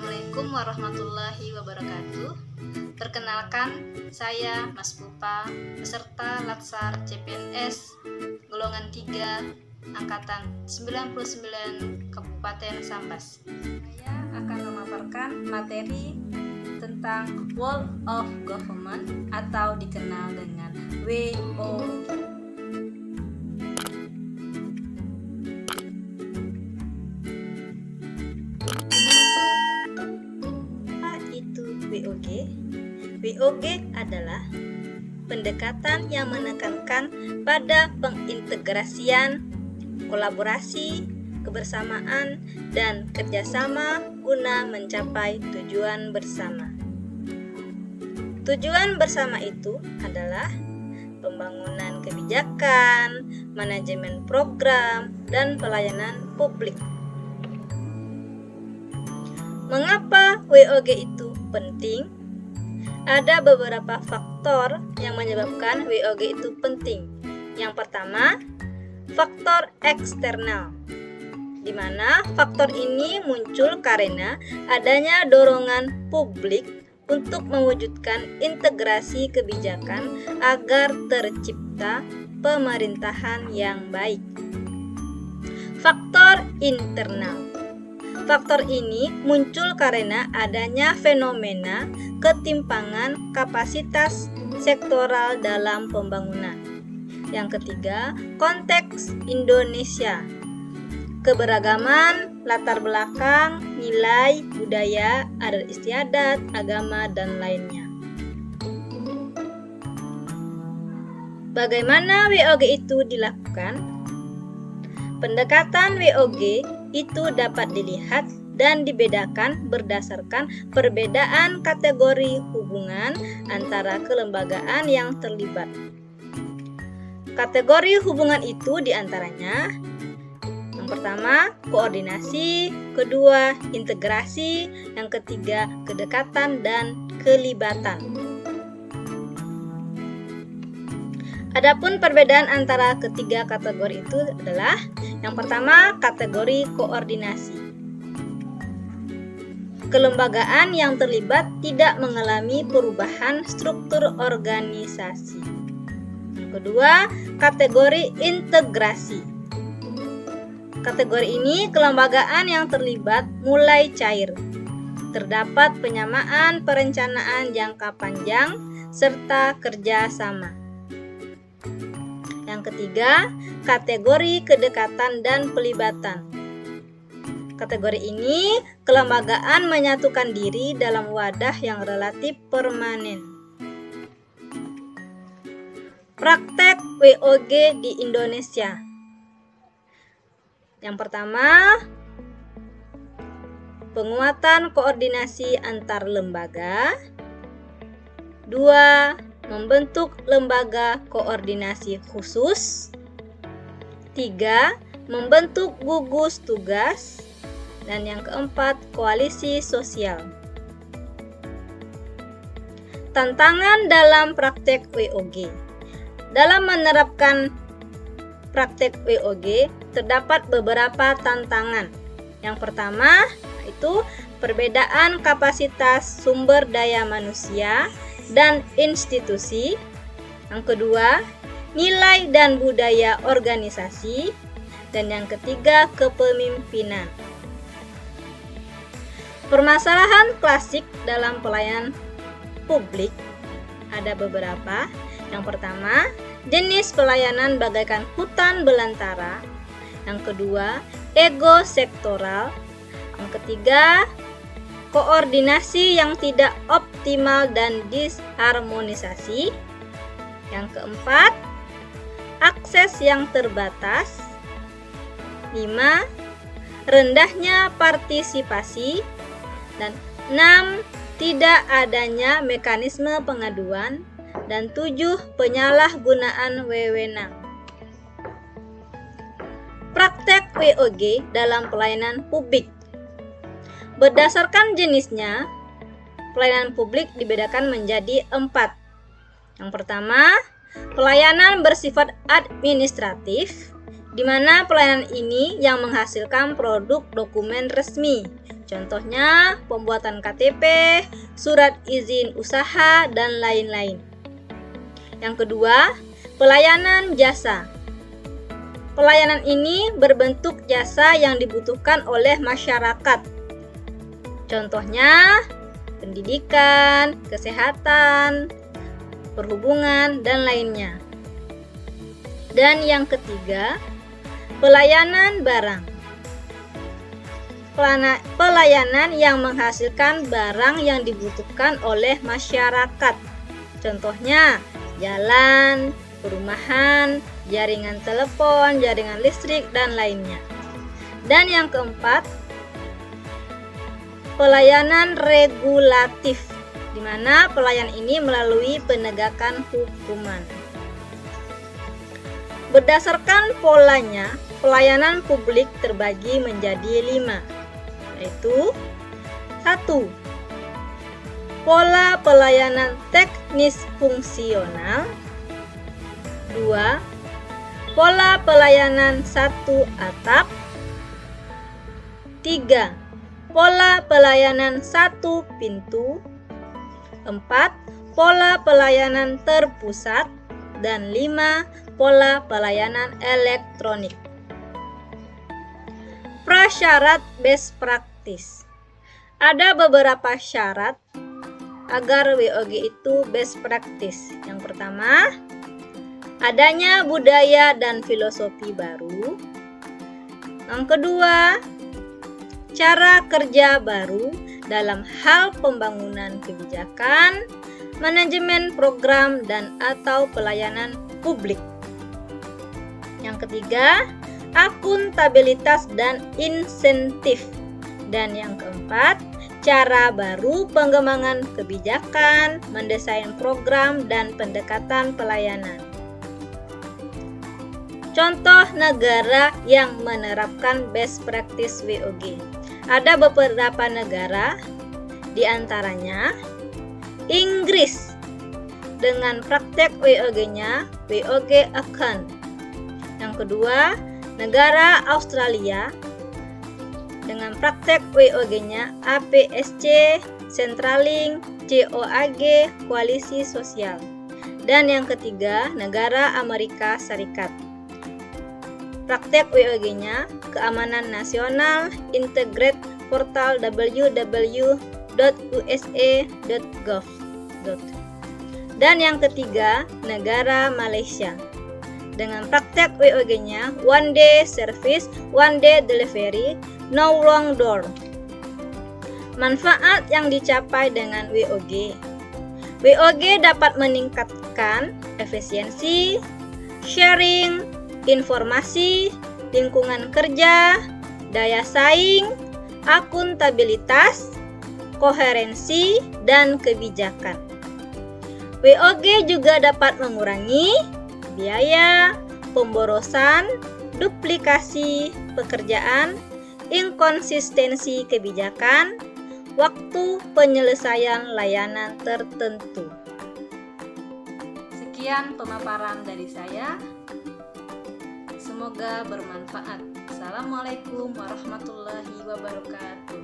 Assalamualaikum warahmatullahi wabarakatuh. Perkenalkan, saya Mas Pupa, peserta Latsar CPNS golongan 3 angkatan 99 Kabupaten Sambas. Saya akan memaparkan materi tentang World of Government atau dikenal dengan WOG. WOG adalah pendekatan yang menekankan pada pengintegrasian, kolaborasi, kebersamaan, dan kerjasama guna mencapai tujuan bersama. Tujuan bersama itu adalah pembangunan kebijakan, manajemen program, dan pelayanan publik. Mengapa WOG itu penting? Ada beberapa faktor yang menyebabkan WOG itu penting. Yang pertama, faktor eksternal, di mana faktor ini muncul karena adanya dorongan publik untuk mewujudkan integrasi kebijakan agar tercipta pemerintahan yang baik. Faktor internal. Faktor ini muncul karena adanya fenomena ketimpangan kapasitas sektoral dalam pembangunan. Yang ketiga, konteks Indonesia. Keberagaman, latar belakang, nilai, budaya, adat istiadat, agama, dan lainnya. Bagaimana WOG itu dilakukan? Pendekatan WOG itu dapat dilihat dan dibedakan berdasarkan perbedaan kategori hubungan antara kelembagaan yang terlibat. Kategori hubungan itu diantaranya: yang pertama, koordinasi, kedua, integrasi, yang ketiga, kedekatan dan kelibatan. Adapun perbedaan antara ketiga kategori itu adalah: yang pertama, kategori koordinasi. Kelembagaan yang terlibat tidak mengalami perubahan struktur organisasi. Yang kedua, kategori integrasi. Kategori ini kelembagaan yang terlibat mulai cair. Terdapat penyamaan perencanaan jangka panjang serta kerjasama. Yang ketiga, kategori kedekatan dan pelibatan. Kategori ini, kelembagaan menyatukan diri dalam wadah yang relatif permanen. Praktek WOG di Indonesia. Yang pertama, penguatan koordinasi antar lembaga. 2. Membentuk lembaga koordinasi khusus. 3. Membentuk gugus tugas. Dan yang keempat, koalisi sosial. Tantangan dalam praktek WOG. Dalam menerapkan praktek WOG terdapat beberapa tantangan. Yang pertama yaitu perbedaan kapasitas sumber daya manusia dan institusi. Yang kedua, nilai dan budaya organisasi. Dan yang ketiga, kepemimpinan. Permasalahan klasik dalam pelayanan publik ada beberapa. Yang pertama, jenis pelayanan bagaikan hutan belantara. Yang kedua, ego sektoral. Yang ketiga, koordinasi yang tidak optimal dan disharmonisasi. Yang keempat, akses yang terbatas. 5. Rendahnya partisipasi. Dan 6. Tidak adanya mekanisme pengaduan. Dan 7. Penyalahgunaan wewenang. Praktek WOG dalam pelayanan publik. Berdasarkan jenisnya, pelayanan publik dibedakan menjadi 4. Yang pertama, pelayanan bersifat administratif, di mana pelayanan ini yang menghasilkan produk dokumen resmi. Contohnya pembuatan KTP, surat izin usaha, dan lain-lain. Yang kedua, pelayanan jasa. Pelayanan ini berbentuk jasa yang dibutuhkan oleh masyarakat. Contohnya pendidikan, kesehatan, perhubungan, dan lainnya. Dan yang ketiga, pelayanan barang. Pelayanan yang menghasilkan barang yang dibutuhkan oleh masyarakat. Contohnya jalan, perumahan, jaringan telepon, jaringan listrik, dan lainnya. Dan yang keempat, pelayanan regulatif, di mana pelayanan ini melalui penegakan hukuman. Berdasarkan polanya, pelayanan publik terbagi menjadi 5, yaitu 1. Pola pelayanan teknis fungsional. 2. Pola pelayanan satu atap. 3. Pola pelayanan satu pintu. 4. Pola pelayanan terpusat. Dan 5. Pola pelayanan elektronik. Prasyarat best practice. Ada beberapa syarat agar WOG itu best practice. Yang pertama, adanya budaya dan filosofi baru. Yang kedua, cara kerja baru dalam hal pembangunan kebijakan, manajemen program, dan atau pelayanan publik. Yang ketiga, akuntabilitas dan insentif. Dan yang keempat, cara baru pengembangan kebijakan, mendesain program, dan pendekatan pelayanan. Contoh negara yang menerapkan best practice WOG. Ada beberapa negara, di antaranya Inggris dengan praktek WOG-nya WOG Account. Yang kedua, negara Australia dengan praktek WOG-nya APSC, Centralink, COAG, Koalisi Sosial. Dan yang ketiga, negara Amerika Serikat. Praktek WOG-nya Keamanan Nasional, Integrate Portal www.usa.gov. Dan yang ketiga, negara Malaysia dengan praktek WOG-nya One Day Service, One Day Delivery, No Wrong Door. Manfaat yang dicapai dengan WOG. WOG dapat meningkatkan efisiensi, sharing, informasi, lingkungan kerja, daya saing, akuntabilitas, koherensi, dan kebijakan. WOG juga dapat mengurangi biaya, pemborosan, duplikasi pekerjaan, inkonsistensi kebijakan, waktu penyelesaian layanan tertentu. Sekian pemaparan dari saya. Semoga bermanfaat. Assalamualaikum warahmatullahi wabarakatuh.